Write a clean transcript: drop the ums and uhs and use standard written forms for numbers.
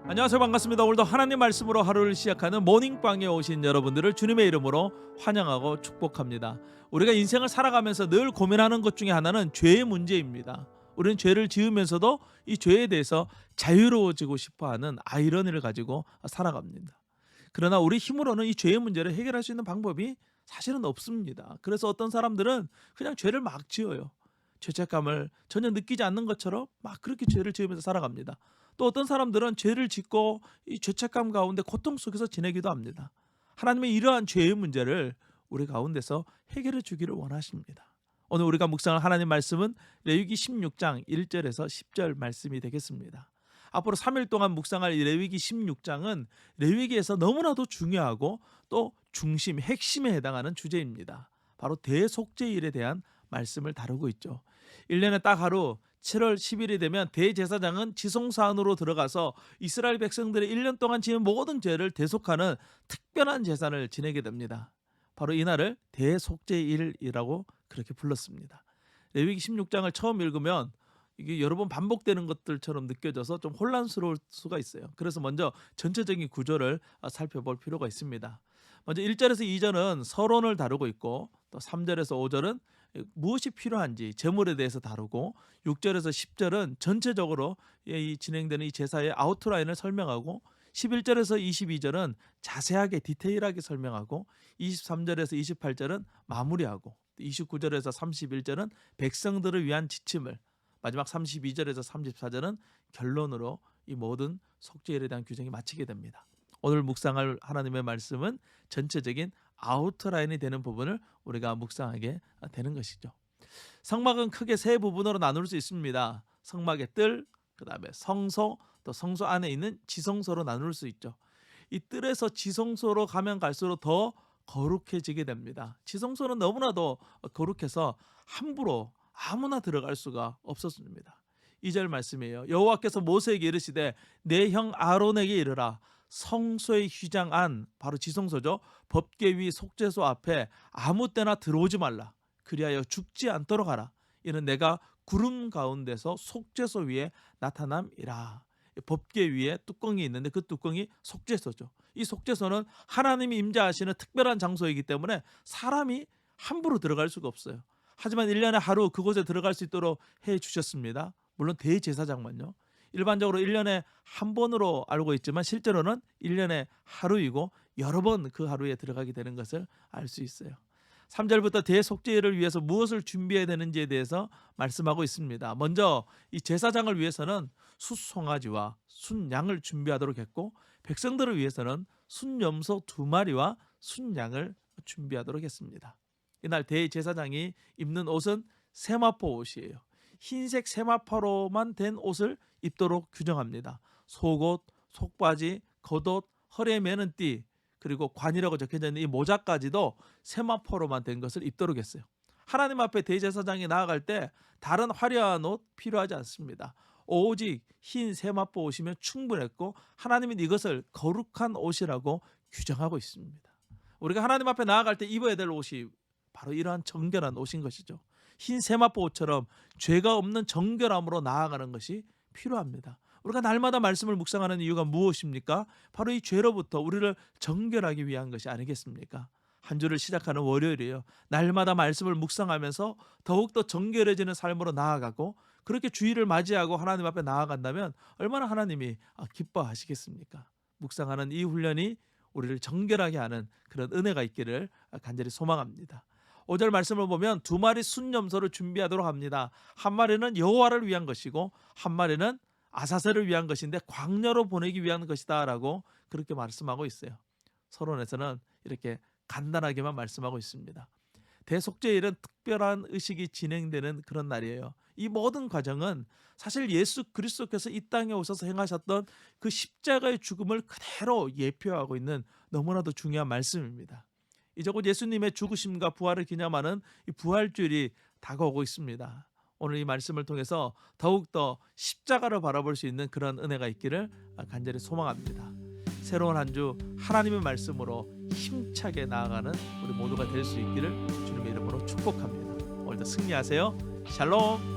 안녕하세요. 반갑습니다. 오늘도 하나님 말씀으로 하루를 시작하는 모닝방에 오신 여러분들을 주님의 이름으로 환영하고 축복합니다. 우리가 인생을 살아가면서 늘 고민하는 것 중에 하나는 죄의 문제입니다. 우리는 죄를 지으면서도 이 죄에 대해서 자유로워지고 싶어하는 아이러니를 가지고 살아갑니다. 그러나 우리 힘으로는 이 죄의 문제를 해결할 수 있는 방법이 사실은 없습니다. 그래서 어떤 사람들은 그냥 죄를 막 지어요. 죄책감을 전혀 느끼지 않는 것처럼 막 그렇게 죄를 지으면서 살아갑니다. 또 어떤 사람들은 죄를 짓고 이 죄책감 가운데 고통 속에서 지내기도 합니다. 하나님의 이러한 죄의 문제를 우리 가운데서 해결해 주기를 원하십니다. 오늘 우리가 묵상할 하나님 말씀은 레위기 16장 1절에서 10절 말씀이 되겠습니다. 앞으로 3일 동안 묵상할 이 레위기 16장은 레위기에서 너무나도 중요하고 또 중심, 핵심에 해당하는 주제입니다. 바로 대속죄일에 대한 말씀을 다루고 있죠. 1년에 딱 하루 7월 10일이 되면 대제사장은 지성소 안으로 들어가서 이스라엘 백성들의 1년 동안 지은 모든 죄를 대속하는 특별한 제사를 지내게 됩니다. 바로 이날을 대속죄일이라고 그렇게 불렀습니다. 레위기 16장을 처음 읽으면 이게 여러 번 반복되는 것들처럼 느껴져서 좀 혼란스러울 수가 있어요. 그래서 먼저 전체적인 구조를 살펴볼 필요가 있습니다. 먼저 1절에서 2절은 서론을 다루고 있고 또 3절에서 5절은 무엇이 필요한지 제물에 대해서 다루고 6절에서 10절은 전체적으로 이 진행되는 이 제사의 아웃라인을 설명하고 11절에서 22절은 자세하게 디테일하게 설명하고 23절에서 28절은 마무리하고 29절에서 31절은 백성들을 위한 지침을 마지막 32절에서 34절은 결론으로 이 모든 속죄일에 대한 규정이 마치게 됩니다. 오늘 묵상할 하나님의 말씀은 전체적인 아웃라인이 되는 부분을 우리가 묵상하게 되는 것이죠. 성막은 크게 세 부분으로 나눌 수 있습니다. 성막의 뜰, 그 다음에 성소, 또 성소 안에 있는 지성소로 나눌 수 있죠. 이 뜰에서 지성소로 가면 갈수록 더 거룩해지게 됩니다. 지성소는 너무나도 거룩해서 함부로 아무나 들어갈 수가 없었습니다. 2절 말씀이에요. 여호와께서 모세에게 이르시되 내 형 아론에게 이르라. 성소의 휘장 안, 바로 지성소죠. 법궤 위 속죄소 앞에 아무 때나 들어오지 말라. 그리하여 죽지 않도록 하라. 이는 내가 구름 가운데서 속죄소 위에 나타남이라. 법궤 위에 뚜껑이 있는데 그 뚜껑이 속죄소죠. 이 속죄소는 하나님이 임재하시는 특별한 장소이기 때문에 사람이 함부로 들어갈 수가 없어요. 하지만 1년에 하루 그곳에 들어갈 수 있도록 해 주셨습니다. 물론 대제사장만요. 일반적으로 1년에 한 번으로 알고 있지만 실제로는 1년에 하루이고 여러 번 그 하루에 들어가게 되는 것을 알 수 있어요. 3절부터 대속죄일을 위해서 무엇을 준비해야 되는지에 대해서 말씀하고 있습니다. 먼저 이 제사장을 위해서는 숫송아지와 순양을 준비하도록 했고 백성들을 위해서는 순염소 2마리와 순양을 준비하도록 했습니다. 이날 대제사장이 입는 옷은 세마포 옷이에요. 흰색 세마포로만 된 옷을 입도록 규정합니다. 속옷, 속바지, 겉옷, 허리에 매는 띠, 그리고 관이라고 적혀져 있는 이 모자까지도 세마포로만 된 것을 입도록 했어요. 하나님 앞에 대제사장이 나아갈 때 다른 화려한 옷 필요하지 않습니다. 오직 흰 세마포 옷이면 충분했고 하나님은 이것을 거룩한 옷이라고 규정하고 있습니다. 우리가 하나님 앞에 나아갈 때 입어야 될 옷이 바로 이러한 정결한 옷인 것이죠. 흰 세마포 옷처럼 죄가 없는 정결함으로 나아가는 것이 필요합니다. 우리가 날마다 말씀을 묵상하는 이유가 무엇입니까? 바로 이 죄로부터 우리를 정결하기 위한 것이 아니겠습니까? 한 주를 시작하는 월요일이에요. 날마다 말씀을 묵상하면서 더욱더 정결해지는 삶으로 나아가고 그렇게 주일을 맞이하고 하나님 앞에 나아간다면 얼마나 하나님이 기뻐하시겠습니까? 묵상하는 이 훈련이 우리를 정결하게 하는 그런 은혜가 있기를 간절히 소망합니다. 5절 말씀을 보면 2마리 순염소를 준비하도록 합니다. 한 마리는 여호와를 위한 것이고 한 마리는 아사셀을 위한 것인데 광야로 보내기 위한 것이다 라고 그렇게 말씀하고 있어요. 서론에서는 이렇게 간단하게만 말씀하고 있습니다. 대속죄일은 특별한 의식이 진행되는 그런 날이에요. 이 모든 과정은 사실 예수 그리스도께서 이 땅에 오셔서 행하셨던 그 십자가의 죽음을 그대로 예표하고 있는 너무나도 중요한 말씀입니다. 이제 곧 예수님의 죽으심과 부활을 기념하는 이 부활주일이 다가오고 있습니다. 오늘 이 말씀을 통해서 더욱더 십자가를 바라볼 수 있는 그런 은혜가 있기를 간절히 소망합니다. 새로운 한 주 하나님의 말씀으로 힘차게 나아가는 우리 모두가 될 수 있기를 주님의 이름으로 축복합니다. 오늘 오늘도 승리하세요. 샬롬.